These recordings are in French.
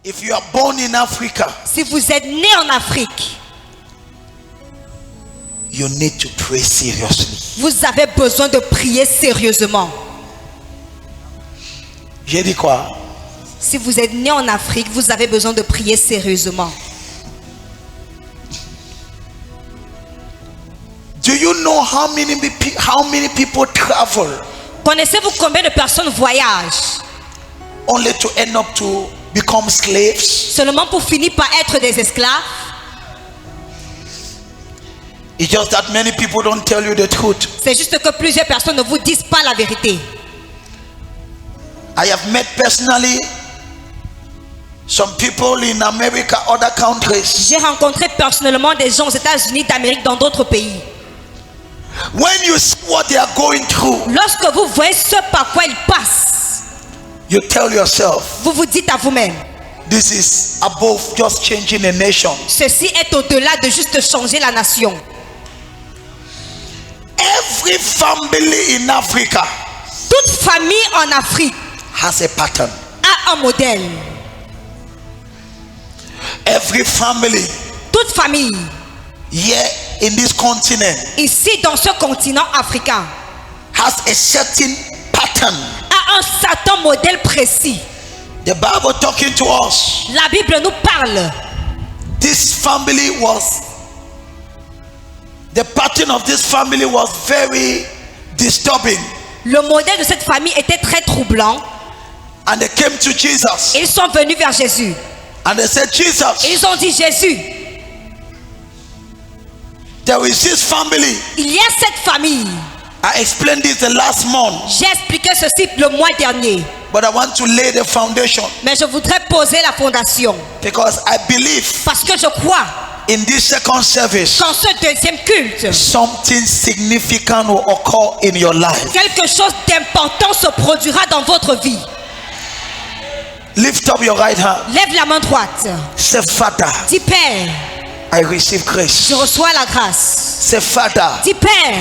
If you are born in Africa, si vous êtes né en Afrique, you need to pray seriously. vous avez besoin de prier sérieusement. J'ai dit quoi? Si vous êtes né en Afrique, vous avez besoin de prier sérieusement. Do you know how many people travel Connaissez-vous combien de personnes voyagent only to end up to become slaves? seulement pour finir par être des esclaves? It's just that many people don't tell you the truth. C'est juste que plusieurs personnes ne vous disent pas la vérité. I have met personally some people in America, other countries. J'ai rencontré personnellement des gens aux États-Unis d'Amérique, dans d'autres pays. When you see what they are going through, Lorsque vous voyez ce par quoi ils passent, you tell yourself, vous vous dites à vous-même, this is above just changing a nation. ceci est au-delà de juste changer la nation. Every family in Africa Toute famille en Afrique has a pattern. a un modèle. Every family Toute famille here in this continent ici dans ce continent africain has a certain pattern. a un certain modèle précis. The Bible talking to us. La Bible nous parle. This family was, the pattern of this family was very disturbing. Le modèle de cette famille était très troublant. And they came to Jesus. Ils sont venus vers Jésus. And they said, Jesus, Ils ont dit, Jésus, there is this family. il y a cette famille. I explained this the last month, J'ai expliqué ceci le mois dernier. but I want to lay the foundation Mais je voudrais poser la fondation. because I believe Parce que je crois in this second service, qu'en ce deuxième culte, something significant will occur in your life. quelque chose d'important se produira dans votre vie. Lift up your right hand. Lève la main droite. Say, Father, Dis Père, I receive grace. je reçois la grâce. Say, Father, Dis Père,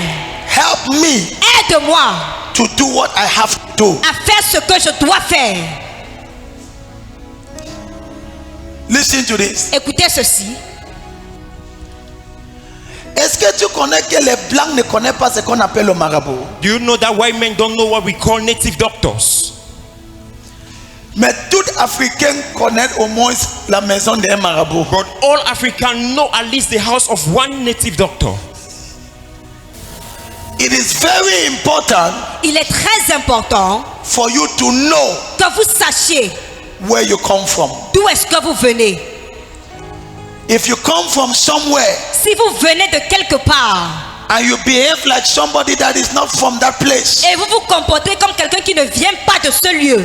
help me aide-moi to do what I have to do. à faire ce que je dois faire. Listen to this. Écoutez ceci. Est-ce que tu connais que les blancs ne connaissent pas ce qu'on appelle le marabout? Do you know that white men don't know what we call native doctors? Mais tout Africain connaît au moins la maison d'un marabout. But all Africans know at least the house of one native doctor. It is very important Il est très important for you to know que vous sachiez where you come from. d'où est-ce que vous venez. If you come from somewhere Si vous venez de quelque part and you behave like somebody that is not from that place, et vous vous comportez comme quelqu'un qui ne vient pas de ce lieu,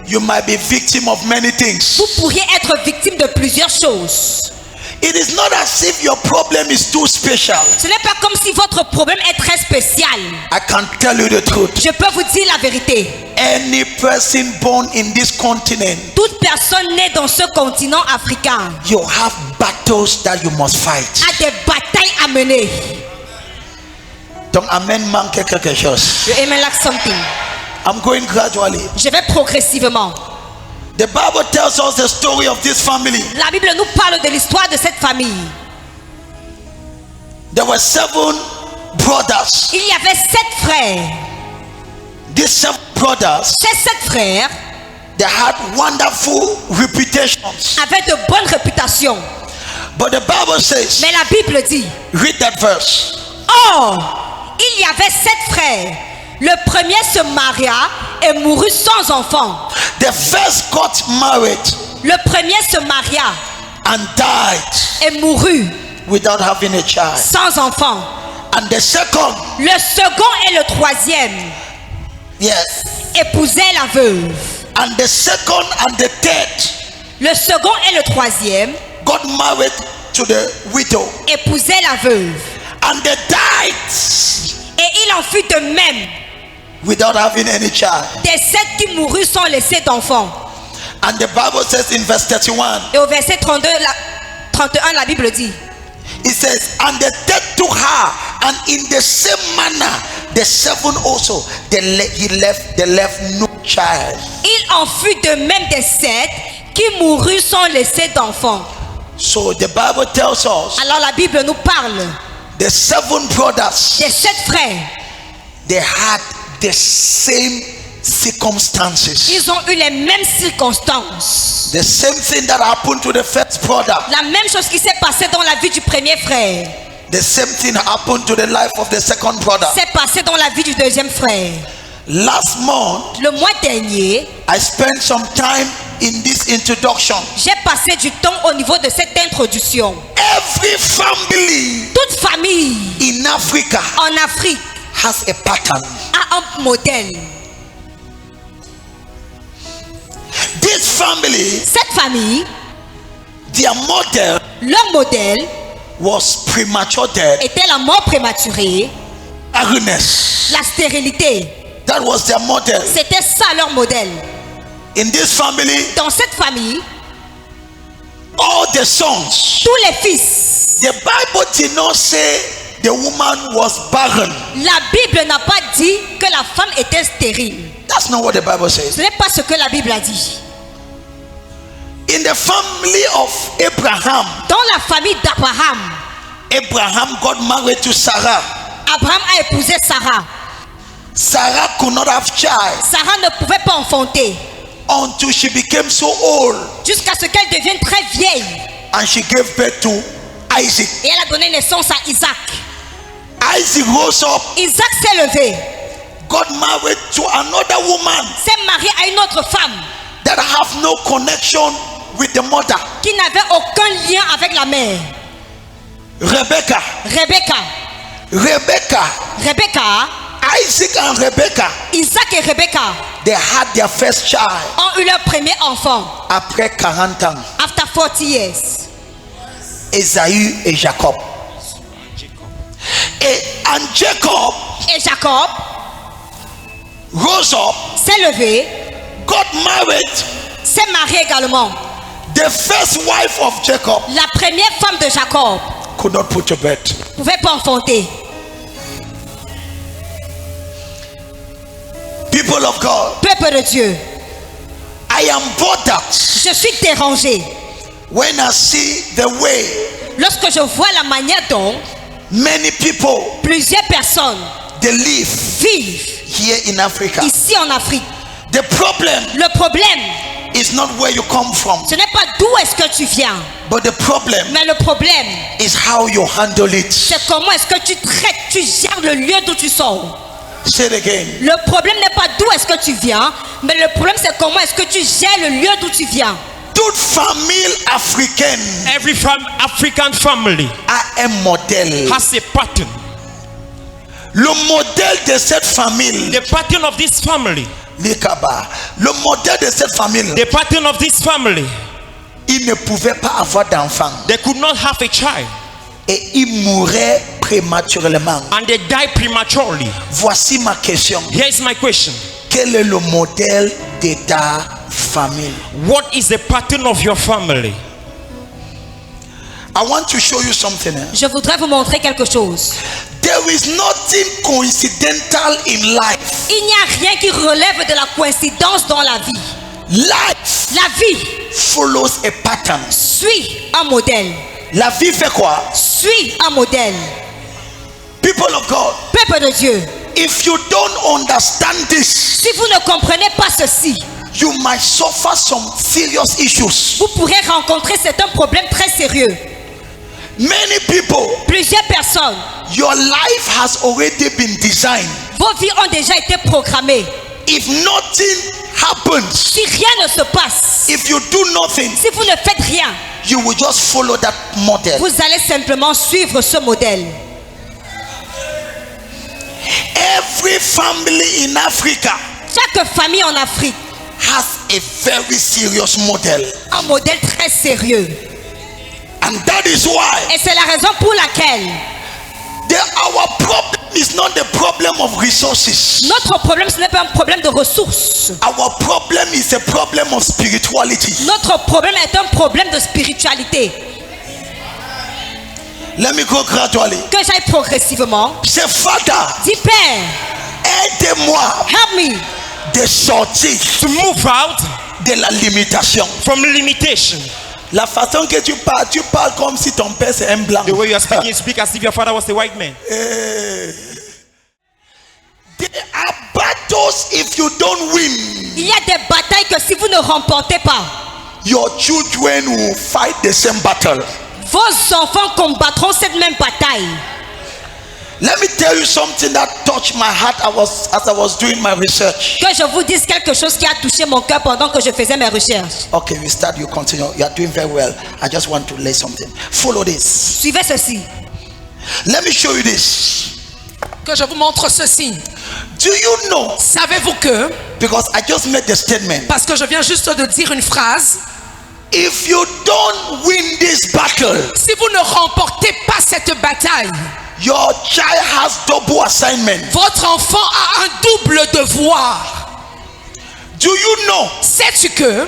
you might be victim of many things. vous pourriez être victime de plusieurs choses. It is not as if your problem is too special. Ce n'est pas comme si votre problème est très spécial. I can tell you the truth. Je peux vous dire la vérité. Any person born in this continent, Toute personne née dans ce continent africain you have battles that you must fight. a des batailles à mener. Donc, amen manque quelque chose. Je aime like something. I'm going gradually. Je vais progressivement. The Bible tells us the story of this family. La Bible nous parle de l'histoire de cette famille. There were 7 brothers. Il y avait 7 frères. These 7 brothers, Ces 7 frères they had wonderful reputations. avaient de bonnes réputations. But the Bible says, Mais la Bible dit, read that verse. or, il y avait 7 frères. Le premier se maria et mourut sans enfant. The first got married Le premier se maria and died et mourut without having a child. sans enfant. And the second, Le second et le troisième yes. épousaient la veuve. And the second and the third Le second et le troisième got married to the widow. épousaient la veuve. And they died Et il en fut de même without having any child. des 7 qui moururent sans laisser d'enfant. And the Bible says in verse 31, Et au verset 31, la Bible dit, it says, and the third took her, and in the same manner, the 7 also, they left no child. il en fut de même des 7 qui mourut sans laisser d'enfants. So the Bible tells us Alors la Bible nous parle the 7 brothers, des 7 frères. they had the same circumstances. Ils ont eu les mêmes circonstances. The same thing that happened to the first brother, La même chose qui s'est passée dans la vie du premier frère the same thing happened to the life of the second brother. s'est passée dans la vie du deuxième frère. Last month, Le mois dernier, I spent some time in this introduction. j'ai passé du temps au niveau de cette introduction. Every family Toute famille in Africa en Afrique has a pattern. a un modèle. This family, Cette famille, their model leur modèle was premature death, était la mort prématurée, barrenness. la stérilité. That was their model. C'était ça leur modèle. In this family, Dans cette famille, all the sons, tous les fils. the Bible did not say the woman was barren. La Bible n'a pas dit que la femme était stérile. That's not what the Bible says. Ce n'est pas ce que la Bible a dit. In the family of Abraham, Dans la famille d'Abraham, Abraham got married to Sarah. Abraham a épousé Sarah. Sarah could not have child Sarah ne pouvait pas enfanter until she became so old jusqu'à ce qu'elle devienne très vieille. and she gave birth to Isaac. Et elle a donné naissance à Isaac. Isaac rose up, Isaac s'est levé, got married to another woman s'est marié à une autre femme that have no connection with the mother, qui n'avait aucun lien avec la mère. Rebecca. Rebecca, Isaac and Rebecca, Isaac et Rebecca they had their first child ont eu leur premier enfant après 40 ans. after 40 years. Esaü et Jacob. And Jacob Et Jacob rose up, s'est levé, got married. s'est marié également. The first wife of Jacob La première femme de Jacob could not put to bed. ne pouvait pas enfanter. People of God, Peuple de Dieu, I am bothered je suis dérangé when I see the way lorsque je vois la manière dont many people plusieurs personnes they live vivent here in Africa. ici en Afrique. The problem Le problème, is not where you come from, ce n'est pas d'où est-ce que tu viens, but the problem mais le problème, is how you handle it. c'est comment est-ce que tu traites, tu gères le lieu d'où tu sors. Say it again. Le problème n'est pas d'où est-ce que tu viens, mais le problème c'est comment est-ce que tu gères le lieu d'où tu viens. Toute famille africaine Every African family a un modèle. has a pattern. Le modèle de cette famille, The pattern of this family, Likaba, le modèle de cette famille, the pattern of this family, il ne pouvait pas avoir d'enfant they could not have a child et il mourait prématurément. and they died prematurely. Voici ma question. Here is my question. Quel est le modèle de ta famille? What is the pattern of your family? I want to show you something. Je voudrais vous montrer quelque chose. There is nothing coincidental in life. Il n'y a rien qui relève de la coïncidence dans la vie. Life La vie follows a pattern. suit un modèle. La vie fait quoi? Suit un modèle. People of God, Peuple de Dieu, if you don't understand this, si vous ne comprenez pas ceci, you might suffer some serious issues. vous pourrez rencontrer certains problèmes très sérieux. Many people, Plusieurs personnes, your life has already been designed. vos vies ont déjà été programmées. If nothing happens, Si rien ne se passe, if you do nothing, si vous ne faites rien, you will just follow that model. vous allez simplement suivre ce modèle. Every family in Africa Chaque famille en Afrique has a very serious model. a un modèle très sérieux. And that is why Et c'est la raison pour laquelle our problem is not the problem of resources. notre problème, ce n'est pas un problème de ressources. Our problem is a problem of spirituality. Notre problème est un problème de spiritualité. Let me go gradually. Que j'aille progressivement. Say, Father, Dis Père, aidez-moi help me de sortir To move out de la limitation. from limitation. La façon que tu parles comme si ton père c'est un blanc. The way you are speaking, you speak as if your father was a white man. There are battles if you don't win. Il y a des batailles que si vous ne remportez pas, Your children will fight the same battle. vos enfants combattront cette même bataille. Let me tell you something that touched my heart as I was doing my research. Que je vous dise quelque chose qui a touché mon cœur pendant que je faisais mes recherches. Okay, we start, you continue. You are doing very well. I just want to lay something. Follow this. Suivez ceci. Let me show you this. Que je vous montre ceci. Do you know? Savez-vous que, Because I just made the statement. parce que je viens juste de dire une phrase, If you don't win this battle, si vous ne remportez pas cette bataille, your child has double assignment. votre enfant a un double devoir. Do you know? Sais-tu que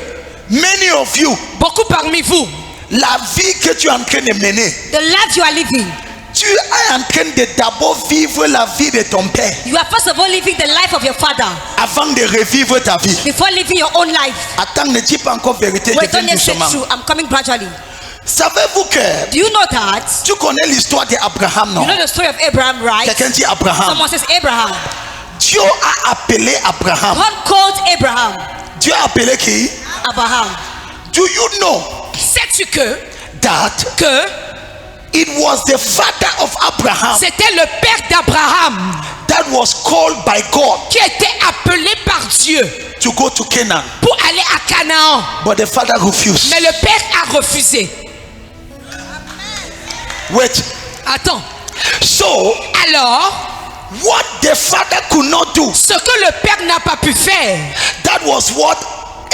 Many of you, beaucoup parmi vous, la vie que tu es en train de mener, The life you are living, tu es en train de d'abord vivre la vie de ton père you are first of all living the life of your father avant de revivre ta vie. before living your own life. Attends, ne dis pas encore vérité, je Wait, viens don't say doucement. true. I'm coming gradually. Savez-vous que Do you know that? tu connais l'histoire d'Abraham, non? You know the story of Abraham, right? Quelqu'un dit Abraham. Someone says Abraham. Dieu a appelé Abraham. God called Abraham. Dieu a appelé qui? Abraham. Do you know sais-tu que that it was the father of Abraham c'était le père d'Abraham that was called by God qui était appelé par Dieu to go to Canaan, pour aller à Canaan, but the father refused. mais le père a refusé. Wait. Attends. So Alors, what the father could not do, ce que le père n'a pas pu faire, that was what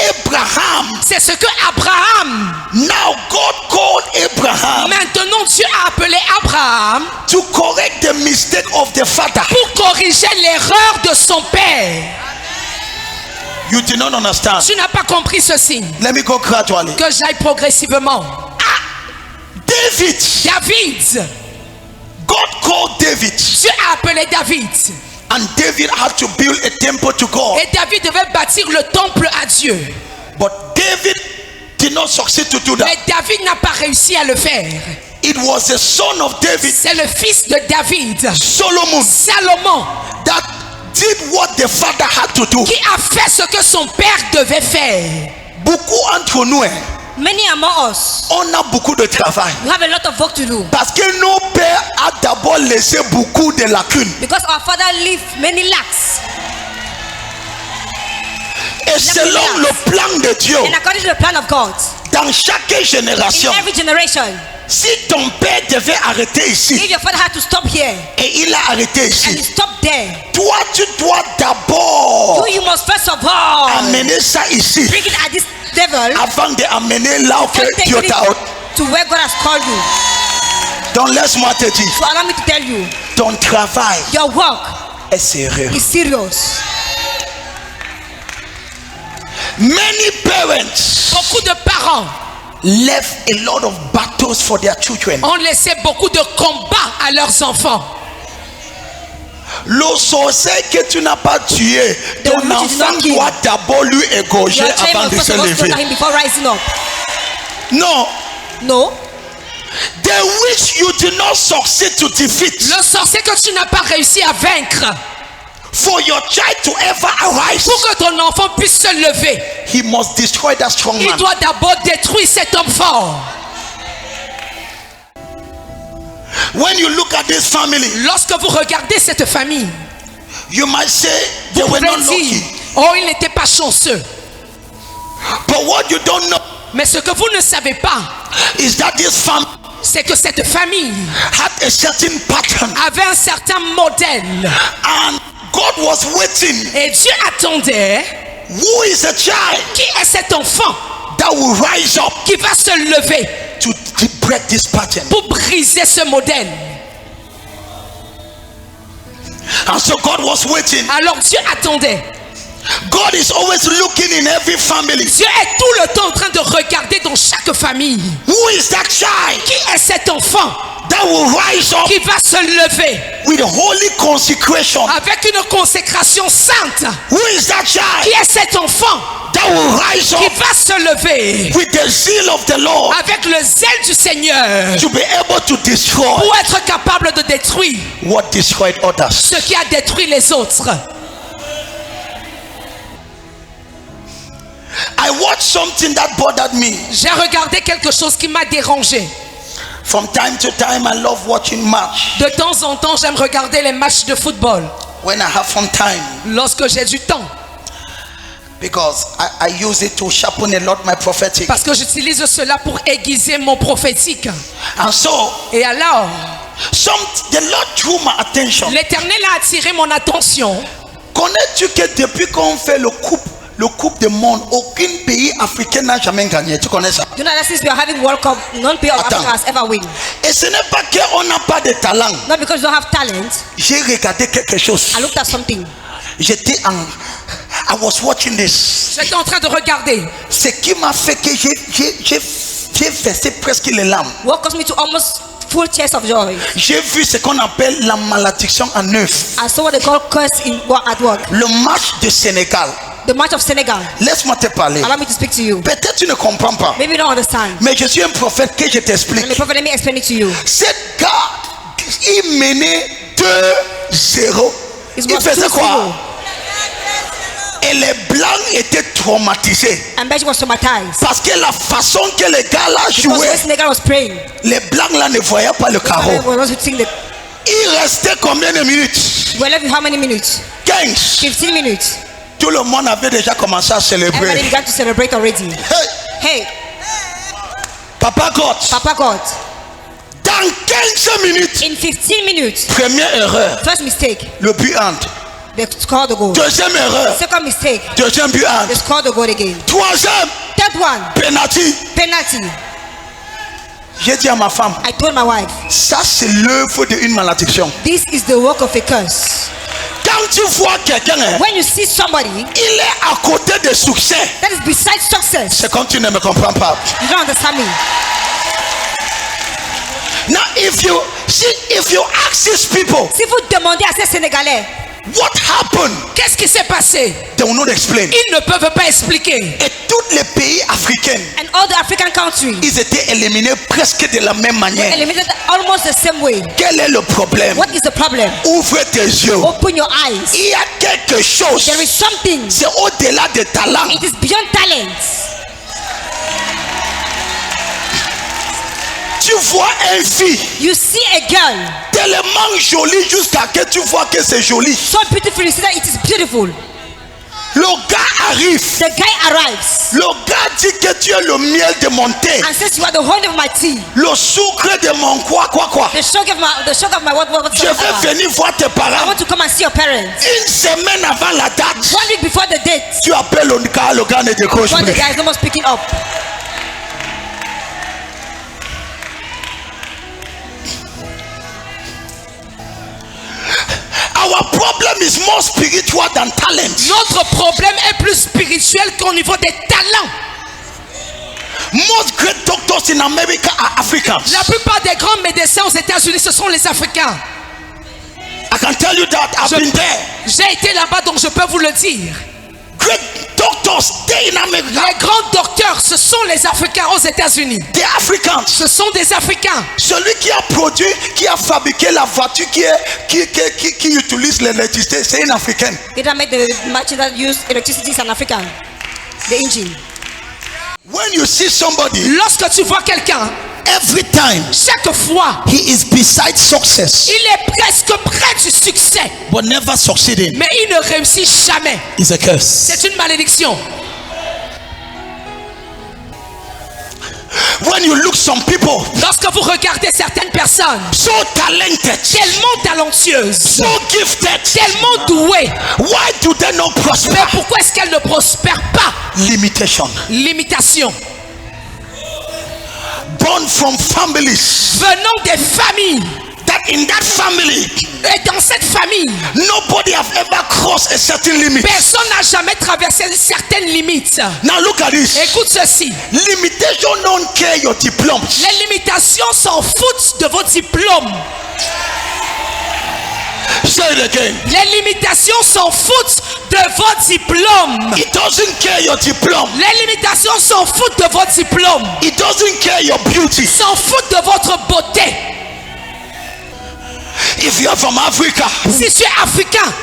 Abraham. c'est ce que Abraham. Now God called Abraham Maintenant, Dieu a appelé Abraham to correct the mistake of the father. pour corriger l'erreur de son père. You did not understand. Tu n'as pas compris ceci. Let me go gradually. Que j'aille progressivement. David. God called David, Dieu a appelé David. and David had to build a temple to God. Et David devait bâtir le temple à Dieu. But David did not succeed to do Mais that. David n'a pas réussi à le faire. It was the son of David, C'est le fils de David, Solomon, Salomon, that did what the father had to do. qui a fait ce que son père devait faire. Beaucoup entre nous, Many among us, on a beaucoup de travail. we have a lot of work to do. Parce que nos pères ont d'abord laissé beaucoup de lacunes. Because our father left many lacks. Et selon le plan de Dieu, And according to the plan of God, dans chaque génération, in every generation, si ton père devait arrêter ici if your father had to stop here et il a arrêté and ici, he stopped there, toi tu dois d'abord you must first of all amener ça ici bring it at this level avant d'amener là où before que Dieu taking t'a. it to where God has called you. Donc laisse-moi te dire, So allow me to tell you, ton travail your work est sérieux. is serious. Many parents Beaucoup de parents left a lot of battles for their children. ont laissé beaucoup de combats à leurs enfants. Le sorcier que tu n'as pas tué, The ton witch is enfant not killed. doit d'abord lui égorger Your child avant must de first se of all lever. slaughter him before rising up. Non, No, the which you did not succeed to defeat, Le sorcier que tu n'as pas réussi à vaincre, for your child to ever arise, pour que ton enfant puisse se lever, he must destroy that strong il man. doit d'abord détruire cet homme fort. When you look at this family, Lorsque vous regardez cette famille, you might say vous they were pouvez not dire, lucky. oh, il n'était pas chanceux. But what you don't know Mais ce que vous ne savez pas, is that this family c'est que cette famille had a certain pattern, avait un certain modèle. and God was waiting. Et Dieu attendait, Who is a child qui est cet enfant that will rise up qui va se lever to break this pattern? pour briser ce modèle. And so God was waiting. Alors Dieu attendait. God is always looking in every family. Dieu est tout le temps en train de regarder dans chaque famille. Who is that child Qui est cet enfant that will rise up qui va se lever with holy consecration. avec une consécration sainte. Who is that Qui child est cet enfant that will rise qui up va se lever with the zeal of the Lord avec le zèle du Seigneur to be able to destroy pour être capable de détruire what destroyed others? ce qui a détruit les autres? I watched something that bothered me. J'ai regardé quelque chose qui m'a dérangé. From time to time, I love watching match. De temps en temps, j'aime regarder les matchs de football When I have some time, lorsque j'ai du temps. because I use it to sharpen a lot my prophetic. Parce que j'utilise cela pour aiguiser mon prophétique. And so, Et alors, the Lord drew my attention. l'Éternel a attiré mon attention. Connais-tu que depuis qu'on fait le coupe du monde, aucun pays africain n'a jamais gagné? Tu connais ça? You know that since we are having World Cup, none player of Attends. Africa has ever win. Et ce n'est pas qu'on n'a pas de talent. Not because you don't have talent. J'ai regardé quelque chose. I looked at something. I was watching this. J'étais en train de regarder. Ce qui m'a fait que j'ai versé presque les larmes. What caused me to almost full tears of joy. J'ai vu ce qu'on appelle la malédiction en œuvre. I saw what they call curse at work. Le match de Sénégal. The match of Senegal. Laisse-moi te parler. Allow me to speak to you. Peut-être tu ne comprends pas. Maybe you don't understand. Mais je suis un prophète que je t'explique. I'm a prophet, let me explain it to you. Cet gars, il menait 2-0. It Il was faisait 2-0. quoi? Et les blancs étaient traumatisés. And Belgium was traumatized. Parce que la façon que les gars là Because jouaient, when Senegal was praying, les blancs là ne voyaient pas le carreau. we were hitting the. Il restait combien de minutes? We were left with how many minutes? 15. 15 minutes. Tout le monde avait déjà commencé à Everybody célébrer. began to celebrate already. Hey, Hey, Papa God, Papa God, dans 15 minutes, in 15 minutes, première erreur, first mistake, le but entre. they scored the goal. Deuxième erreur, Second mistake, deuxième but they entre. scored the goal again. Troisième, Third one, penalty. penalty. J'ai dit à ma femme, I told my wife, ça c'est l'œuvre d'une malédiction. this is the work of a curse. Quand tu vois quelqu'un, hein, When you see somebody il est à côté de succès, that is beside success, c'est comme tu ne me comprends pas. you don't understand me. Now if you ask these people Si vous demandez à ces Sénégalais, what happened, Qu'est-ce qui s'est passé? they will not explain. Ils ne peuvent pas expliquer. Et tous les pays africains, and all the African countries ils étaient éliminés presque de la même manière. eliminated almost the same way. Quel est le problème? What is the problem? Ouvre tes yeux. Open your eyes. Il y a quelque chose. There is something. C'est au-delà des talents. It is beyond talents. Tu vois une fille You see a girl tellement jolie jusqu'à que tu vois que c'est joli. so beautiful, you see that it is beautiful. Le gars arrive. The guy arrives Le gars dit que tu es le miel de mon thé. and says, you are the honey of my tea. Le sucre de mon quoi. The sugar of my what Je vais venir voir tes I parents. want to come and see your parents. Une semaine avant la date. 1 week before the date, Tu appelles le gars ne décroche but the plus. guy is almost picking up. Our problem is more spiritual than talent. Notre problème est plus spirituel qu'au niveau des talents. Most great doctors in America are Africans. La plupart des grands médecins aux États-Unis, ce sont les Africains. I can tell you that I've been there. J'ai été là-bas, donc je peux vous le dire. Great doctors stay in America. Les grands docteurs, ce sont les Africains aux États-Unis. The Africans. Ce sont des Africains. Celui qui a produit, qui a fabriqué la voiture qui utilise l'électricité, c'est un Africain. He that made the machine that use electricity is an African. The engine. When you see somebody, Lorsque tu vois quelqu'un, every time chaque fois, he is beside success, il est presque près du succès, but never succeeding, mais il ne réussit jamais. is a curse. C'est une malédiction. When you look some people, Lorsque vous regardez certaines personnes, so talented, tellement talentueuses, so gifted, tellement douées, why do they not prosper? mais pourquoi est-ce qu'elles ne prospèrent pas? Limitation. Limitation. Born from families Venant des familles that in that family, Et dans cette famille, nobody have ever crossed a certain limit. personne n'a jamais traversé une certaine limite. Now look at this. Écoute ceci. Limitation don't care your diplomas. Les limitations s'en foutent de vos diplômes. Say it again. Les limitations s'en foutent de vos diplômes. It doesn't care your diploma. Les limitations s'en foutent de vos diplômes. It doesn't care your beauty. S'en foutent de votre beauté. If you are from Africa, Si tu es africain,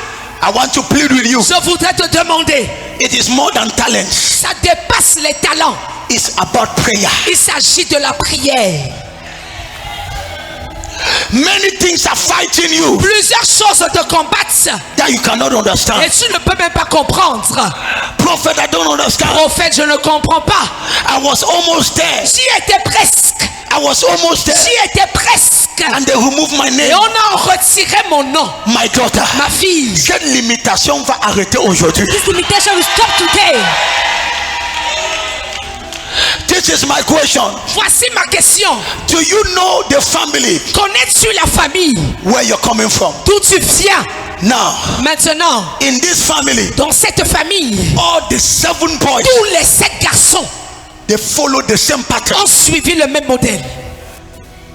I want to plead with you. je voudrais te demander, It is more than talent. ça dépasse les talents. It's about prayer. Il s'agit de la prière. Many things are fighting you Plusieurs choses te combattent that you cannot et understand. tu ne peux même pas comprendre. Prophet, I don't understand. Prophète, je ne comprends pas. I was almost there. J'y étais presque. I was almost there. J'y étais presque. And they removed my Et name. on a retiré mon nom. My daughter. Ma fille. Cette limitation va arrêter aujourd'hui. This limitation will stop today. This is my question. Voici ma question. Do you know the family Connais-tu la famille where you're coming from? d'où tu viens? Now, Maintenant, in this family, dans cette famille, all the 7 boys, tous les 7 garçons they follow the same pattern, ont suivi le même modèle.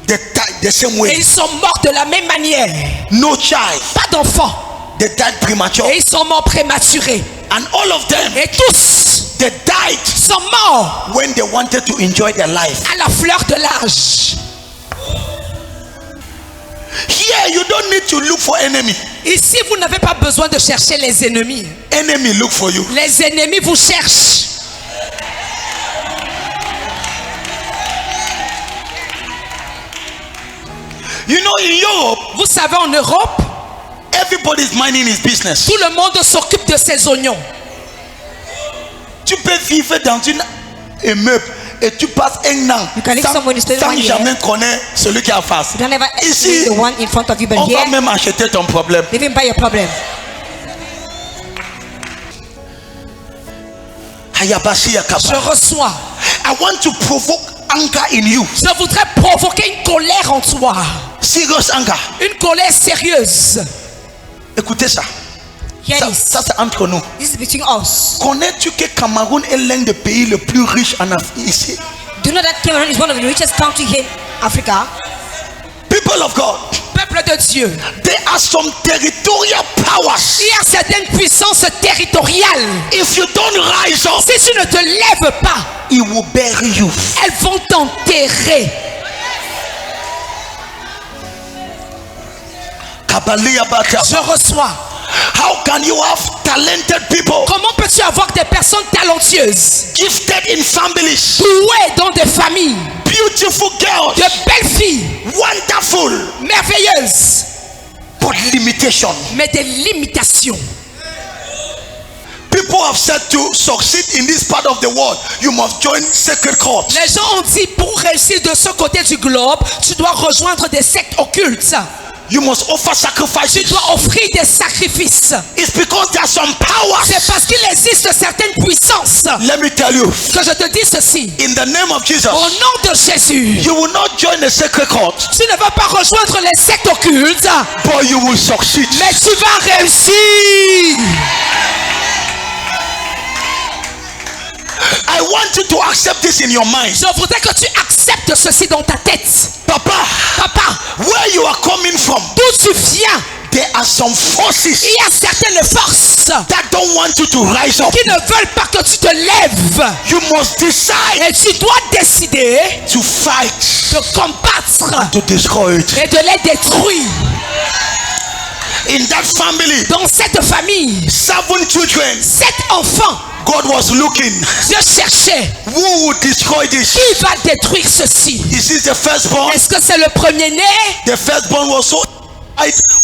they die the same Et way. ils sont morts de la même manière. No child, Pas d'enfants. they died premature. Et ils sont morts prématurés. And all of them, Et tous they died sont morts when they wanted to enjoy their life. à la fleur de l'âge. Here, you don't need to look for enemy. Ici, vous n'avez pas besoin de chercher les ennemis. Enemy look for you. Les ennemis vous cherchent. You know, in Europe, Vous savez, en Europe, everybody's minding his business. tout le monde s'occupe de ses oignons. Tu peux vivre dans une immeuble et tu passes un an You can live somewhere in the sans 1 year. jamais connaître celui qui est en face. You don't ever Ici, see the one in front of you, but on va here, même acheter ton problème. they even buy your problem. Hayabashi Je yakaba. reçois. I want to provoke anger in you. Je voudrais provoquer une colère en toi. Serious anger. Une colère sérieuse. Écoutez ça. Hear Ça, this. ça, c'est entre nous. This is between us. Connais-tu que Cameroun est l'un des pays les plus riches en Afrique ici? Do you know that Cameroon is one of the richest countries here in Africa? People of God, Peuple de Dieu. there are some territorial powers. Il y a certaines puissances territoriales. If you don't rise up, Si tu ne te lèves pas, it will bury you. elles vont t'enterrer. Kabaliyabaka. Je reçois. How can you have talented people, Comment peux-tu avoir des personnes talentueuses, gifted in families, douées dans des familles, beautiful girls, de belles filles, wonderful, merveilleuses, but limitation? mais des limitations? People have said to succeed in this part of the world, you must join sacred courts. Les gens ont dit, pour réussir de ce côté du globe, tu dois rejoindre des sectes occultes. You must offer Tu sacrifices. dois offrir des sacrifices. It's because there are some powers. C'est parce qu'il existe certaines puissances. Let me tell you, Que je te dis ceci. in the name of Jesus, Au nom de Jésus, you will not join the sacred court, tu ne vas pas rejoindre les sectes occultes, but you will succeed. mais tu vas réussir. I want you to accept this in your mind. Je voudrais que tu acceptes ceci dans ta tête. Papa, Papa, where you are coming from, d'où tu viens, there are some forces il y a certaines forces that don't want you to rise up. qui ne veulent pas que tu te lèves. You must decide Et tu dois décider to fight, de combattre to destroy it. et de les détruire. In that family, Dans cette famille, 7 children, 7 enfants, God was looking. Dieu cherchait Who would destroy this? qui va détruire ceci. Is this the firstborn? Est-ce que c'est le premier-né? The firstborn was so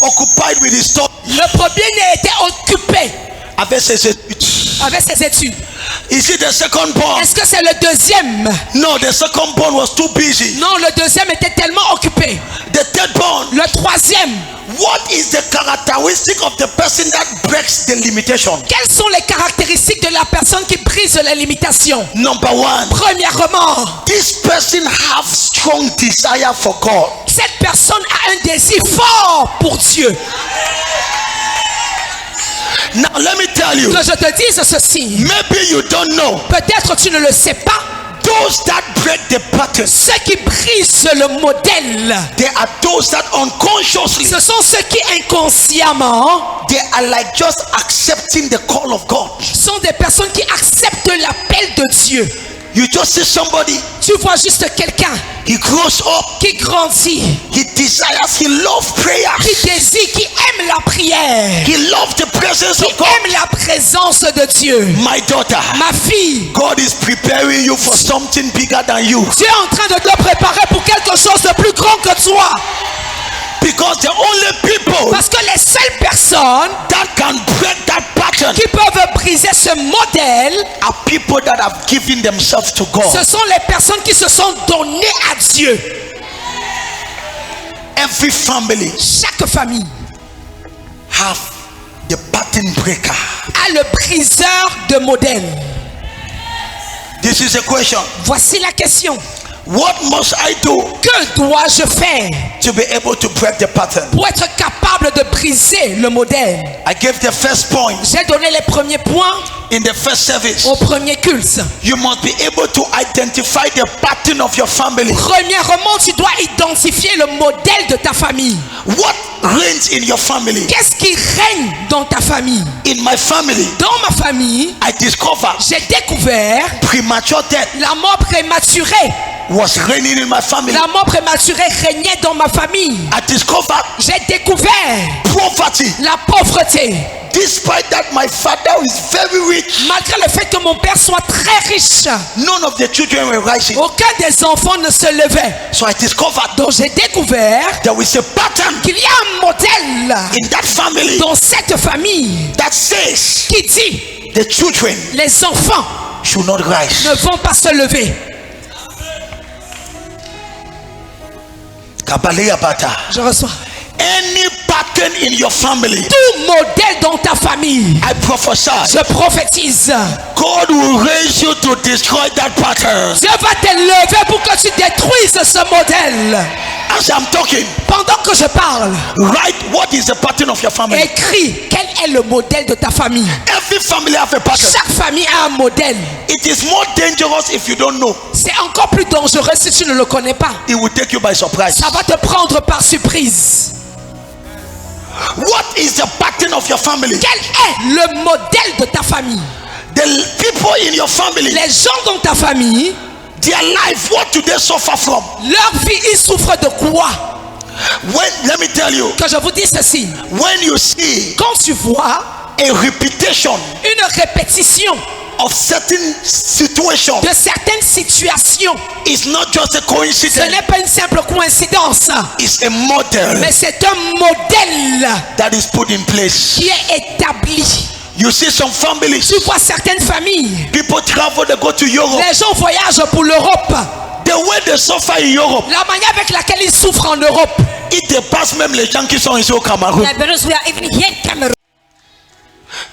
occupied with his stuff. Le premier-né était occupé Avec ses études. avec ses études. Is it the second born? Est-ce que c'est le deuxième? No, the second born was too busy. Non, le deuxième était tellement occupé. The third born. Le troisième, What is the characteristic of the person that breaks the limitation? quelles sont les caractéristiques de la personne qui brise les limitations? Number one, Premièrement, this person have strong desire for God. cette personne a un désir fort pour Dieu. Now let me tell you, Que je te dise ceci, maybe you don't know, peut-être tu ne le sais pas, those that break the pattern, ceux qui brisent le modèle, they are those that unconsciously, ce sont ceux qui inconsciemment they are like just accepting the call of God. sont des personnes qui acceptent l'appel de Dieu. You just see somebody, Tu vois juste quelqu'un he grows up, qui grandit, he desires, he loves prayer, qui désire, qui aime la prière, he loves the presence qui of God. aime la présence de Dieu. My daughter, Ma fille, God is preparing you for something bigger than you. Dieu est en train de te préparer pour quelque chose de plus grand que toi. Because the only people Parce que les seules personnes that can break that pattern qui peuvent briser ce modèle, are people that have given themselves to God. ce sont les personnes qui se sont données à Dieu. Every family Chaque famille have the pattern breaker. a le briseur de modèle. This is a question. Voici la question. What must I do Que dois-je faire to be able to break the pattern? pour être capable de briser le modèle? I gave the first point J'ai donné les premiers points in the first service. au premier culte. You must be able to identify the pattern of your family. Premièrement, tu dois identifier le modèle de ta famille. What reigns in your family? Qu'est-ce qui règne dans ta famille? In my family, Dans ma famille, I discovered j'ai découvert premature death la mort prématurée. was reigning in my family. La mort prématurée régnait dans ma famille. I discovered J'ai découvert poverty. la pauvreté. Despite that my father is very rich, Malgré le fait que mon père soit très riche, none of the children were rising. aucun des enfants ne se levait. So I discovered Donc j'ai découvert there is a pattern qu'il y a un modèle in that family dans cette famille that says qui dit the children les enfants should not rise. ne vont pas se lever. Kabbalah Bata. Je reçois. Any pattern in your family, Tout modèle dans ta famille, I prophesy, je prophétise, God will raise you to destroy that pattern. Dieu va te lever pour que tu détruises ce modèle. As I'm talking, Pendant que je parle, write what is the pattern of your family. écris quel est le modèle de ta famille. Every family have a pattern. Chaque famille a un modèle. It is more dangerous if you don't know. C'est encore plus dangereux si tu ne le connais pas. It will take you by surprise. Ça va te prendre par surprise. What is the pattern of your family? Quel est le modèle de ta famille? The people in your family, Les gens dans ta famille, their life, what do they suffer from? leur vie, ils souffrent de quoi? Let me tell you, Que je vous dise ceci. when you see Quand tu vois a repetition une répétition of certain situations, de certaines situations, it's not just a ce coincidence, n'est pas une simple coïncidence, it's a model mais c'est un modèle that is put in place. qui est établi. You see some families, Tu vois certaines familles, people travel, they go to Europe. les gens voyagent pour l'Europe. The way they suffer in Europe, La manière avec laquelle ils souffrent en Europe, it dépasse même les gens qui sont ici au Cameroun. Like those who are even here in Cameroon.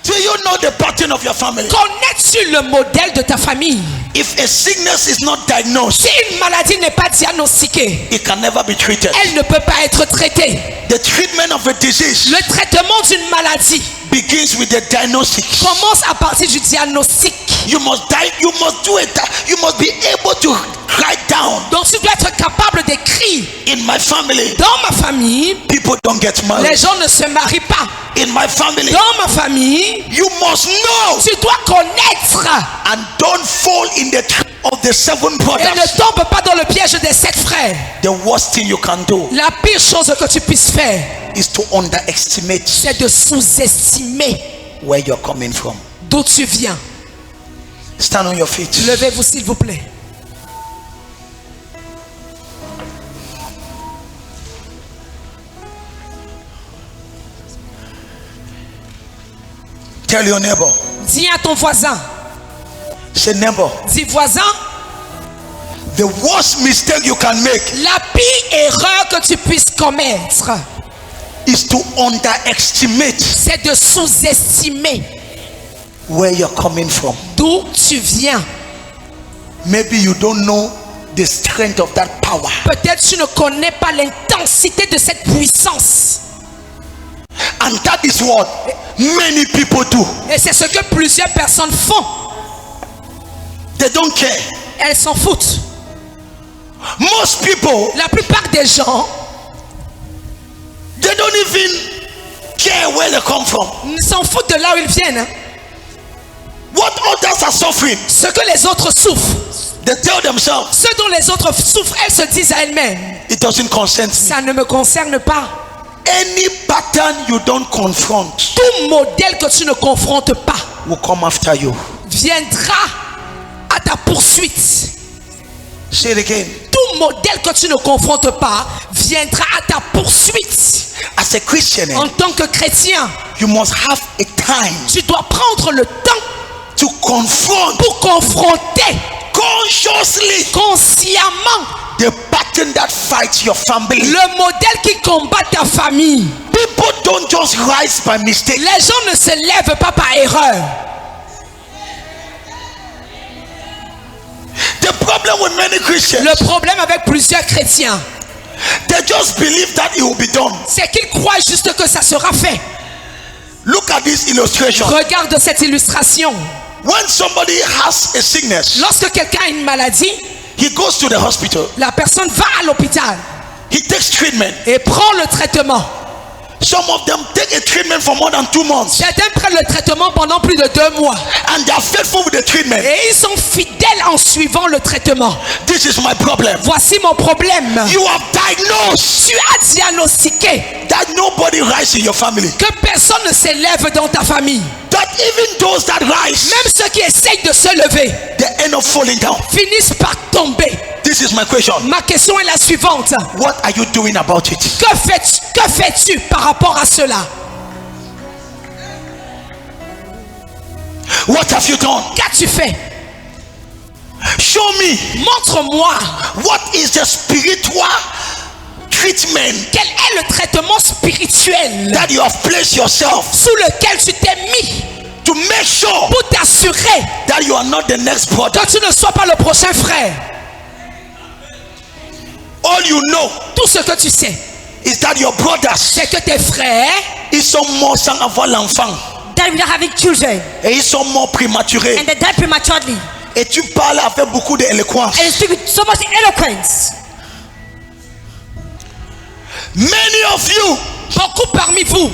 Do you know the pattern of your family? connais-tu le modèle de ta famille? If a sickness is not diagnosed, Si une maladie n'est pas diagnostiquée, it can never be treated. elle ne peut pas être traitée. The treatment of a disease Le traitement d'une maladie begins with the diagnosis. commence à partir du diagnostic. You must do it. You must be able to write down. Donc tu dois être capable d'écrire. In my family, Dans ma famille, people don't get les married. gens ne se marient pas. In my family, Dans ma famille, you must know tu dois connaître and don't fall in the trap of the seven et brothers. ne tombe pas dans le piège des 7 frères. The worst thing you can do La pire chose que tu puisses faire, is to underestimate c'est de sous-estimer where you're coming from. d'où tu viens. Stand on your feet. Levez-vous s'il vous plaît. Tell your neighbor, Dis à ton voisin, Say neighbor. Dis voisin, The worst mistake you can make la pire erreur que tu puisses commettre, is to underestimate c'est de sous-estimer where you're coming from. d'où tu viens. Maybe you don't know the strength of that power. Peut-être tu ne connais pas l'intensité de cette puissance. And that is what many people do. Et c'est ce que plusieurs personnes font. They don't care. Elles s'en foutent. Most people, La plupart des gens they don't even care where they come from. s'en foutent de là où ils viennent. What others are suffering, Ce que les autres souffrent, they tell themselves, ce dont les autres souffrent, elles se disent à elles-mêmes, it doesn't concern me. ça ne me concerne pas. Any pattern you don't confront Tout modèle que tu ne confrontes pas will come after you. viendra à ta poursuite. Say it again. Tout modèle que tu ne confrontes pas viendra à ta poursuite. As a Christian, En tant que chrétien, you must have a time tu dois prendre le temps to confront pour confronter consciously consciemment the pattern that fights your family. le modèle qui combat ta famille. People don't just rise by mistake. Les gens ne se lèvent pas par erreur. The problem with many Christians, Le problème avec plusieurs chrétiens, they just believe that it will be done. c'est qu'ils croient juste que ça sera fait. Look at this illustration. Regarde cette illustration. When somebody has a sickness, Lorsque quelqu'un a une maladie, he goes to the hospital, la personne va à l'hôpital he takes treatment. et prend le traitement. Some of them take a treatment for more than 2 months, Certains prennent le traitement pendant plus de 2 mois. and they are faithful with the treatment. Et ils sont fidèles en suivant le traitement. This is my problem. Voici mon problème. You have diagnosed Tu as diagnostiqué that nobody rises in your family. que personne ne s'élève dans ta famille. That even those that rise, Même ceux qui essayent de se lever they end up falling down. finissent par tomber. This is my question. Ma question est la suivante. What are you doing about it? Que fais-tu par rapport à cela? What have you done? Qu'as-tu fait? Show me. Montre-moi What is the spiritual treatment quel est le traitement spirituel that you have placed yourself sous lequel tu t'es mis to make sure pour t'assurer that you are not the next brother? que tu ne sois pas le prochain frère. All you know Tout ce que tu sais, is that your brothers, c'est que tes frères, ils sont morts sans avoir l'enfant, That without having children et ils sont morts prématurés. and they die prematurely. Et tu parles avec beaucoup d'éloquence. And you speak with so much eloquence. Many of you, beaucoup parmi vous,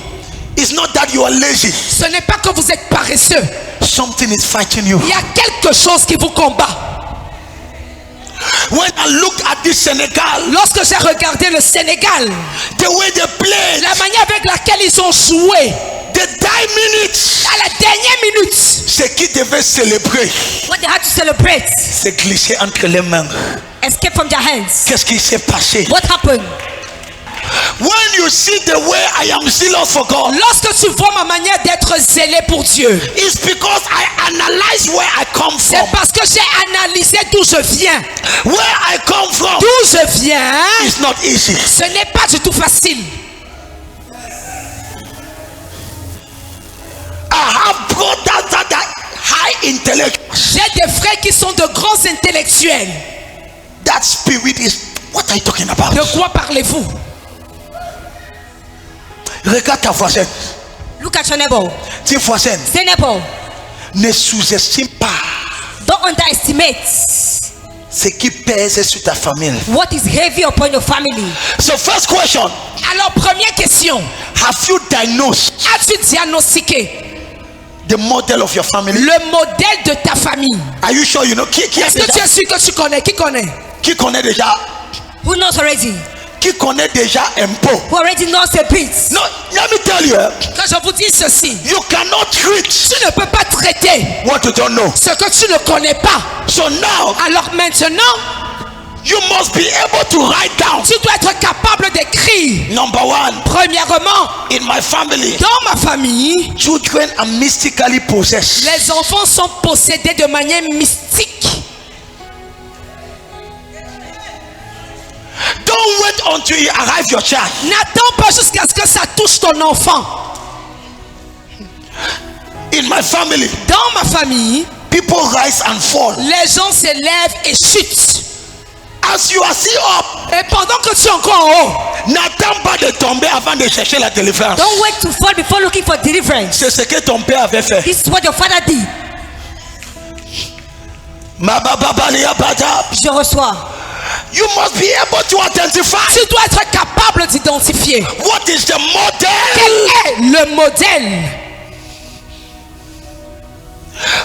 it's not that you are lazy. ce n'est pas que vous êtes paresseux. Something is fighting you. Il y a quelque chose qui vous combat. When I look at this Senegal, Lorsque j'ai regardé le Sénégal, the way they play, la manière avec laquelle ils ont joué, the 10 minutes, à la dernière minute, ce qui devait célébrer, What they had to celebrate, c'est glissé entre les mains. escape from their hands. Qu'est-ce qui s'est passé? What happened? When you see the way I am zealous for God, lorsque tu vois ma manière d'être zélé pour Dieu, it's because I analyze where I come c'est from. parce que j'ai analysé d'où je viens. Where I come from D'où je viens, is not easy. ce n'est pas du tout facile. I have brothers that are high intellectuals. J'ai des frères qui sont de grands intellectuels. That spirit is, what are you talking about? De quoi parlez-vous? Regarde ta voisine. Look at your neighbor. Dis voisine, Say neighbor, ne sous-estime pas don't underestimate ce qui pèse sur ta famille. what is heavy upon your family. So first question, Alors, première question. have you diagnosed As-tu diagnostiqué the model of your family? le modèle de ta famille? Are you sure you know? Qui Est-ce que tu es sûr que tu connais? Qui connaît? qui connaît déjà? Who knows already? Qui connaît déjà un peu? Who already knows a bit? No, let me tell you, Que je vous dis ceci. you cannot treat Tu ne peux pas traiter what you don't know. ce que tu ne connais pas. So now, Alors maintenant, You must be able to write down. Tu dois être capable d'écrire. Number one, Premièrement, in my family, dans ma famille, children are mystically possessed. les enfants sont possédés de manière mystique. Don't wait until you arrive your child. N'attends pas jusqu'à ce que ça touche ton enfant. In my family, Dans ma famille, people rise and fall. les gens se lèvent et chutent. As you are still up, Et pendant que tu es encore en haut, n'attends pas de tomber avant de chercher la délivrance. Don't wait to fall before looking for deliverance. C'est ce que ton père avait fait. This is what your father did. Je reçois. You must be able to identify tu dois être capable d'identifier what is the model. quel est le modèle.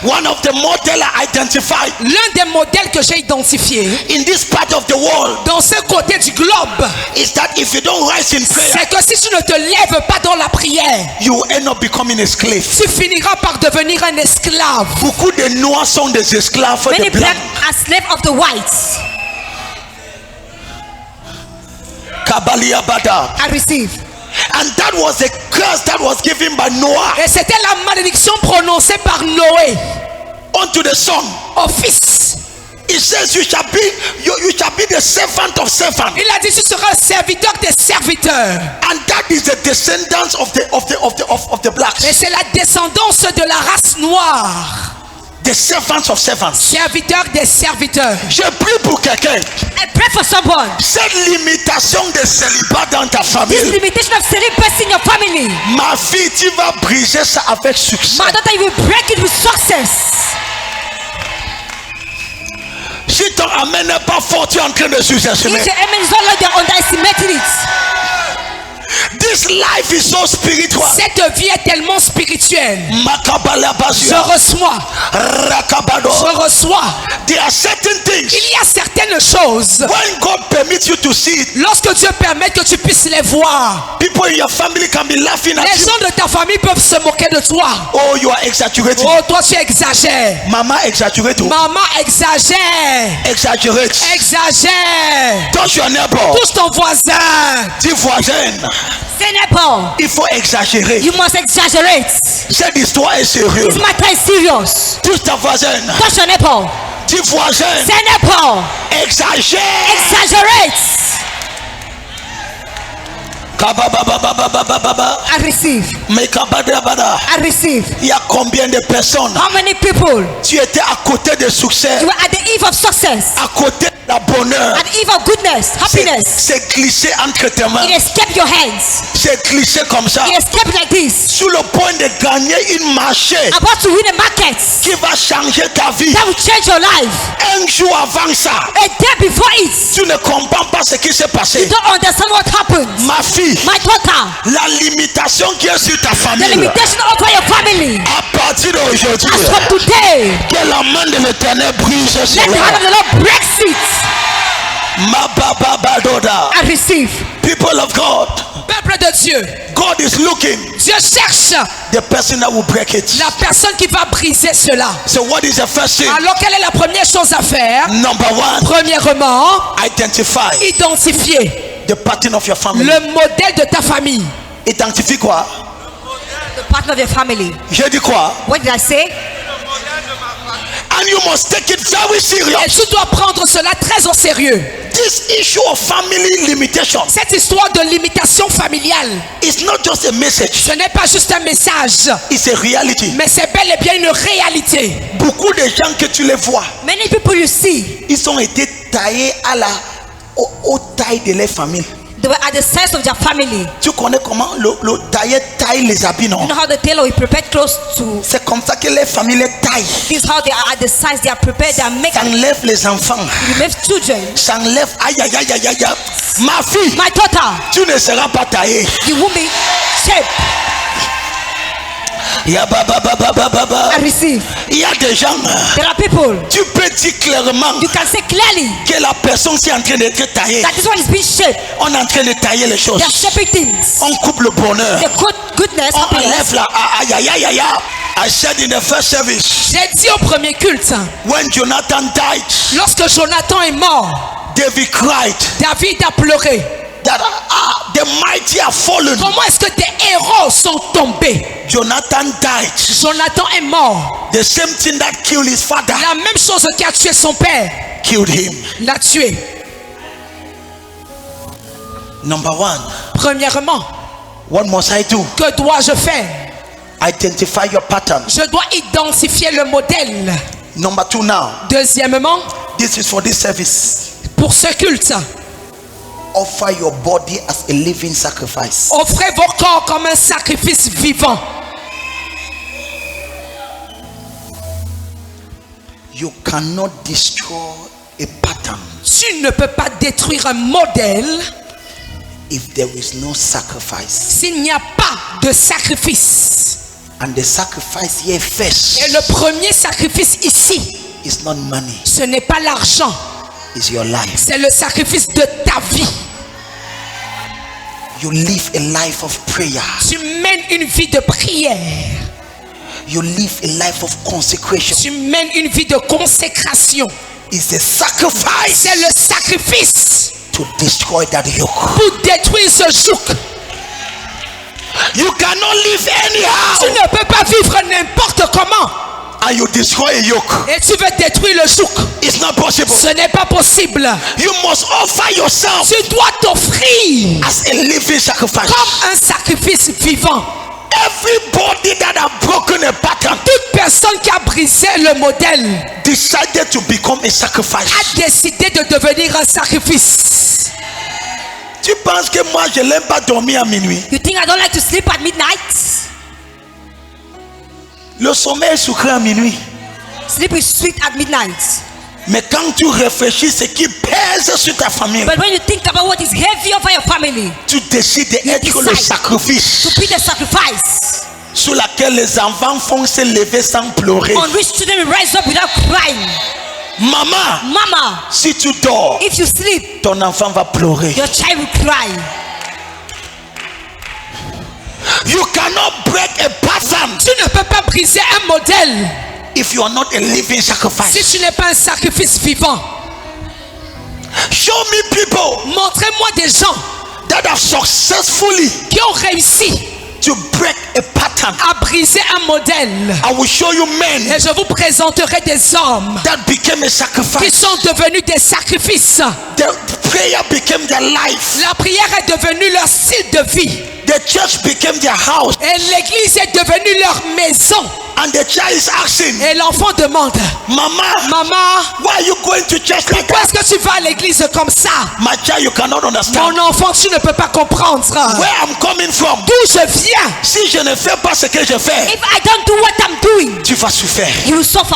One of the model I identified L'un des modèles que j'ai identifié in this part of the world dans ce côté du globe, is that if you don't rise in prayer, c'est que si tu ne te lèves pas dans la prière, you will end up becoming a slave. tu finiras par devenir un esclave. Beaucoup de noirs sont des esclaves Many des blancs. black are slaves of the whites. Kabalia Bada. I receive. And that was the curse that was given by Noah Et c'était la malédiction prononcée par Noé unto the son. au fils. It says you shall be the servant of servants. Il a dit tu seras le serviteur des serviteurs. And that is the descendants of the blacks. Et c'est la descendance de la race noire. The servants of servants. Serviteur des serviteurs. Je prie pour quelqu'un. I pray for someone. Cette limitation de célibat dans ta This famille, limitation of celibacy in your family. ma fille, tu vas briser ça avec succès. My daughter, you will break it with success. Si ton amen n'est pas fort, tu es en train de sous-estimer. If your amen is not like they're underestimating it. This life is so spiritual. Cette vie est tellement spirituelle. Je Makabalabazia, reçois. Rakabado. Je reçois. There are certain things. Il y a certaines choses. When God permits you to see it, Lorsque Dieu permet que tu puisses les voir, people in your family can be laughing at les you. gens de ta famille peuvent se moquer de toi. Oh, you are exaggerating. Oh, toi tu exagères. Maman exaggerate. Maman exagère. Exaggerate. Exagère. Touch your neighbor. Touche ton voisin. Dis voisin. Say neighbor, Il faut exagérer. you must exaggerate. Cette histoire est sérieuse. This matter is serious. Touche ta voisine. Touch your neighbor. Dis voisin. Say neighbor, Exagère. exaggerate. Kabababababababa. I receive. Mekabadabada. I receive. Il y a combien de personnes? How many people? Tu étais à côté de succès, You were at the eve of success, à côté de la bonheur. at the eve of goodness, happiness. C'est glissé entre tes mains. It escaped your hands. C'est glissé comme ça. It escaped like this. Sur le point de gagner une marché About to win a market qui va changer ta vie. that will change your life. Un jour avant ça, A day before it, tu ne comprends pas ce qui s'est you passé. don't understand what happened. Ma fille, My daughter, la limitation qui est sur ta the famille, limitation over your family. à partir d'aujourd'hui, As from today, que la main de l'éternel brise let the hand cela. of the Lord breaks it. Ma baba badoda. I receive. People of God, Peuple de Dieu, God is looking Dieu cherche the person that will break it. la personne qui va briser cela. So what is the first thing? Alors quelle est la première chose à faire? Number one, Premièrement, identify identifier the pattern of your family. le modèle de ta famille. Identifie quoi? The partner of your family. J'ai dit quoi? What did I say? And you must take it very Et serious. tu dois prendre cela très au sérieux. This issue of family limitation Cette histoire de limitation familiale, is not just a message, ce n'est pas juste un message, it's a reality. mais c'est bel et bien une réalité. Beaucoup de gens que tu les vois, Many people you see, ils ont été taillés aux tailles de leur famille. they were at the size of their family. Tu connais comment le tailleur taille les habits, non? You know how the tailor will prepare clothes to. C'est comme ça que les familles les taillent. This is how they are at the size they are prepared. They are making. Ça enlève les enfants. Remove children. Ça enlève. Aïe, aïe, aïe, aïe, aïe. Ma fille, My daughter, tu ne seras pas taillée. you won't be shaped. Ya ba ba ba ba ba ba ba. I receive. Il y a des gens, There are people. tu peux dire clairement You can say clearly que la personne est en train d'être taillée. that this one is being shaped. On est en train de tailler les choses. They are shaping things. On coupe le bonheur. The goodness, On happiness. enlève la aïe aïe aïe aïe. I said in the first service, J'ai dit au premier culte, when Jonathan died, lorsque Jonathan est mort, the David cried David a pleuré. that the mighty have fallen. Comment est-ce que des héros sont tombés? Jonathan died. Jonathan est mort. The same thing that killed his father La même chose qui a tué son père killed him. l'a tué. Number one, Premièrement, what must I do? que dois-je faire? Identify your pattern. Je dois identifier le modèle. Number two now, Deuxièmement, this is for this service. pour ce culte, Offer your body as a living sacrifice. offrez vos corps comme un sacrifice vivant. You cannot destroy a pattern Tu ne peux pas détruire un modèle if there is no sacrifice. s'il n'y a pas de sacrifice. And the sacrifice here first Et le premier sacrifice ici, is not money, ce n'est pas l'argent, it's your life. c'est le sacrifice de ta vie. You live a life of prayer. Tu mènes une vie de prière. You live a life of consecration. Tu mènes une vie de consécration. It's a sacrifice C'est le sacrifice to destroy that yoke. pour détruire ce joug. You cannot live Tu anyhow ne peux pas vivre n'importe comment and you destroy a yoke. et tu veux détruire le joug. It's not possible. Ce n'est pas possible. You must offer yourself Tu dois t'offrir as a living sacrifice. comme un sacrifice vivant. Everybody that have broken a pattern Toute personne qui a brisé le modèle decided to become a sacrifice. a décidé de devenir un sacrifice. Tu penses que moi je n'aime pas dormir à minuit? You think I don't like to sleep at midnight? Le sommeil est sucré à minuit. Sleep is sweet at midnight. Mais quand tu réfléchis ce qui pèse sur ta famille, But when you think about what is heavy over your family, tu décides d'être You le decide. sacrifice to be the sacrifice sur laquelle les enfants font se lever sans pleurer. on which children will rise up without crying. Maman, Mama, si tu dors, if you sleep, ton enfant va pleurer. your child will cry. You cannot break a pattern Tu ne peux pas briser un modèle if you are not a living si sacrifice. tu n'es pas un sacrifice vivant. Show me people Montrez-moi des gens that have successfully qui ont réussi to break a pattern. à briser un modèle. I will show you men Et je vous présenterai des hommes that became a qui sacrifice. sont devenus des sacrifices. The prayer became their life. La prière est devenue leur style de vie. The church became their house. Et l'église est devenue leur maison. And the child is asking, Et l'enfant demande, Mama, maman, why are you going to church like pourquoi that? est-ce que tu vas à l'église comme ça? My child, you cannot understand Mon enfant, tu ne peux pas comprendre where I'm coming from. d'où je viens. Si je ne fais pas ce que je fais, If I don't do what I'm doing, tu vas souffrir. you will suffer.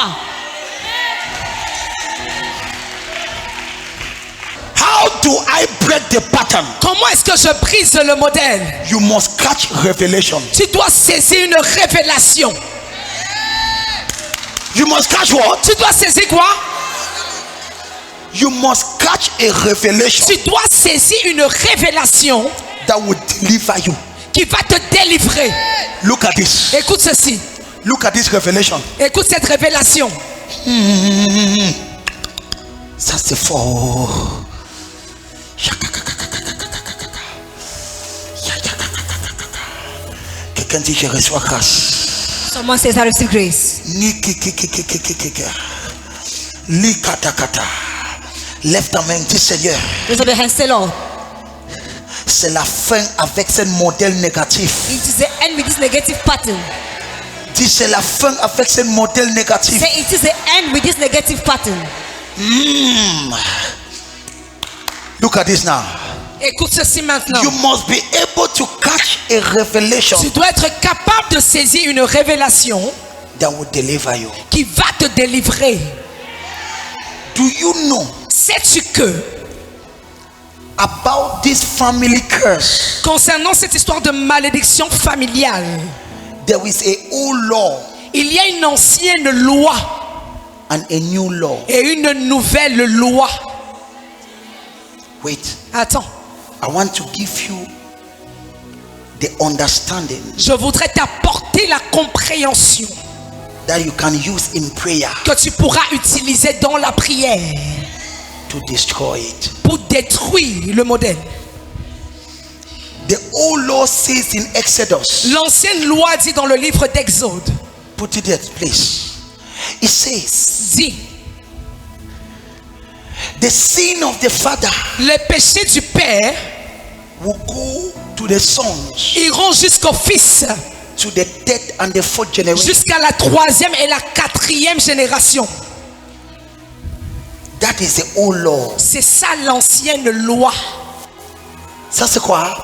How do I break the pattern? Comment est-ce que je brise le modèle? You must catch revelation. Tu dois saisir une révélation. You must catch what? Tu dois saisir quoi? You must catch a revelation Tu dois saisir une révélation that will deliver you. qui va te délivrer. Look at this. Écoute ceci. Look at this revelation. Écoute cette révélation. Ça c'est fort. Quelqu'un dit je reçois grâce. Someone says, I receive grace. Lève ta main, dis Seigneur, Raise up your hands, say, Lord, c'est la fin avec ce modèle négatif. it is the end with this negative pattern. Dis c'est la fin avec ce modèle négatif. Say, it is the end with this negative pattern. Look at this now. Écoute ceci maintenant. You must be able to catch a revelation Tu dois être capable de saisir une révélation that will deliver you. qui va te délivrer. Do you know Sais-tu que, about this family curse? concernant cette histoire de malédiction familiale, There is a old law il y a une ancienne loi and a new law. et une nouvelle loi. Wait, Attends, I want to give you the understanding je voudrais t'apporter la compréhension that you can use in prayer que tu pourras utiliser dans la prière to destroy it. détruit le modèle. The old law says in Exodus. L'ancienne loi dit dans le livre d'Exode, Put it there, please. It says, dit, the sin of the father les péchés du père will go to the sons, iront jusqu'au fils, to the third and the fourth generation. jusqu'à la 3e et la 4e génération. That is the old law. C'est ça l'ancienne loi. Ça c'est quoi?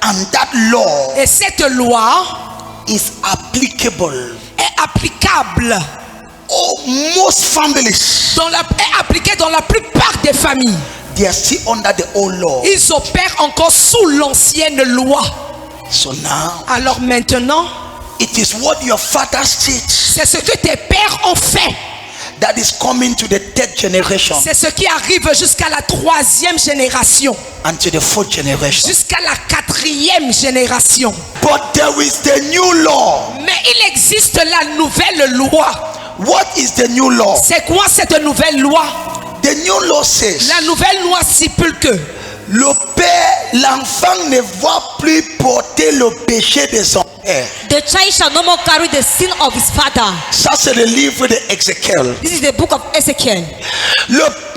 And that law Et cette loi is applicable. est applicable Most families, est appliquée dans la plupart des familles. they are still under the old law. Ils opèrent encore sous l'ancienne loi. So now, Alors maintenant, it is what your fathers teach c'est ce que tes pères ont fait. that is coming to the third generation C'est ce qui arrive jusqu'à la 3e génération, and to the fourth generation. jusqu'à la 4e génération. But there is the new law. Mais il existe la nouvelle loi. What is the new law? C'est quoi cette nouvelle loi? The new law says, La nouvelle loi stipule que le père, l'enfant ne va plus porter le péché de son père. The child shall no more carry the sin of his father. Ça c'est le livre d'Ézéchiel. This is the book of Ezekiel.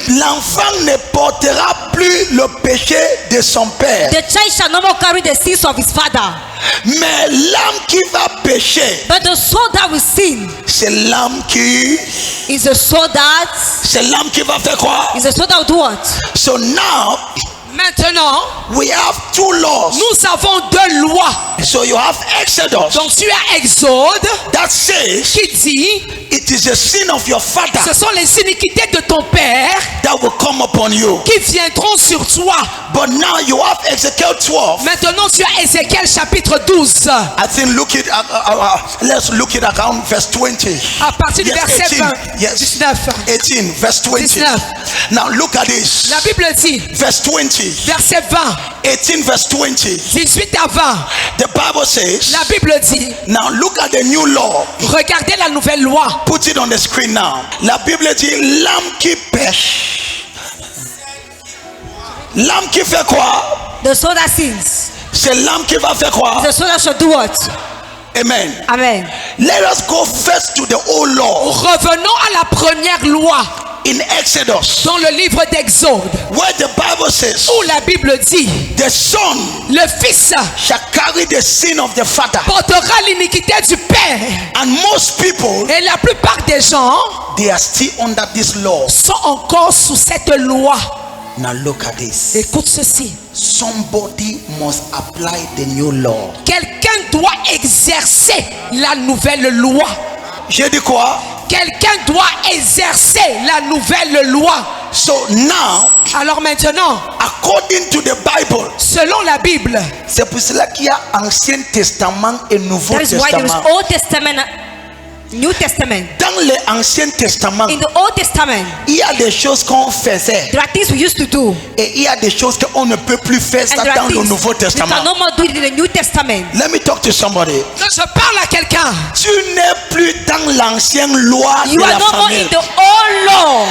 L'enfant ne portera plus le péché de son père. The child shall no more carry the sins of his father. Mais l'âme qui va pécher, But the soul that will sin c'est l'âme qui, is a soul that c'est l'âme qui va faire quoi? is a soul that will do what? So now maintenant, we have two laws. nous avons deux lois. So you have Exodus Donc tu as Exode that says qui dit, it is the sin of your father ce sont les iniquités de ton père that will come upon you. qui viendront sur toi. But now you have Ezekiel 12. Maintenant tu as Ézéchiel chapitre 12. I think let's look it around verse 20. À partir du Yes, verset 18. 20, Yes. 19. 18 verse 20. 19. Now look at this. La Bible dit, Verse 20. verset 20, 18 verse 20. 18 à 20. The Bible says, La Bible dit, now look at the new law. regardez la nouvelle loi. Put it on the screen now. La Bible dit, l'âme qui pêche. L'âme qui fait quoi? The soul that sins. C'est l'âme qui va faire quoi? The soul that shall do what? Amen. Amen. Let us go first to the old law Revenons à la première loi in Exodus, dans le livre d'Exode, where the Bible says, où la Bible dit, the son le fils shall carry the sin of the father. portera l'iniquité du père. And most people, Et la plupart des gens they are still under this law. sont encore sous cette loi. Now look at this. Écoute ceci. Somebody must apply the new law. Quelqu'un doit exercer la nouvelle loi. J'ai dit quoi? Quelqu'un doit exercer la nouvelle loi. So now, Alors maintenant, according to the Bible, selon la Bible, c'est pour cela qu'il y a Ancien Testament et Nouveau That is why there is Testament. Old Testament, New Testament. Dans l'Ancien Testament, In the Old Testament, il y a des choses qu'on faisait there are things we used to do, et il y a des choses qu'on ne peut plus faire and ça there dans are le things Nouveau we Testament. can no more do it in the New Testament. Let me talk to somebody. quand je parle à quelqu'un, Tu n'es plus dans l'ancienne loi You de are la no more famille. in the old law.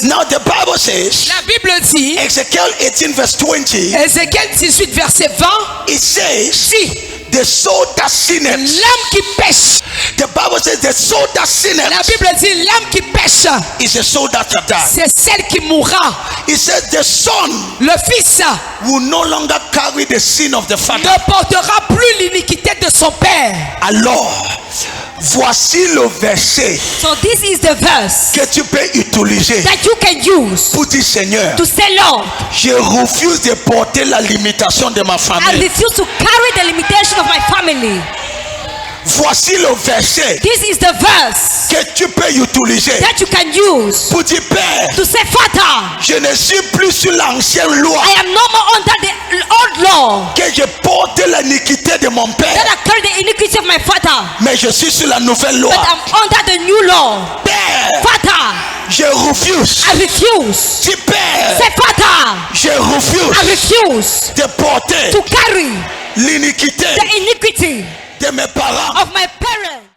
Now the Bible says, la Bible dit, Ezekiel 18 verse 20, Ézéchiel 18 verset 20, it says, si the soul that sinneth. l'âme qui pêche, The Bible says the soul that la sinneth Bible dit l'âme qui pêche, is a soul that shall die. c'est celle qui mourra. It says the son Le fils will no longer carry the sin of the father. ne portera plus l'iniquité de son père. Alors, voici le verset So this is the verse que tu peux utiliser that you can use pour dire Seigneur, to say, Lord, je refuse de porter la limitation de ma I famille. refuse to carry the limitation of my family. Voici le verset This is the verse que tu peux utiliser that you can use pour dire Père, to say, Father, je ne suis plus sur l'ancienne loi I am no more under the old law que je porte l'iniquité de mon that père, I carry the iniquity of my father, mais je suis sur la nouvelle loi. but I'm under the new law. Père, Father, je refuse. I refuse. Dis Père, Say, Father, je I refuse refuse de porter to carry l'iniquité the iniquity de mes parents. of my parents.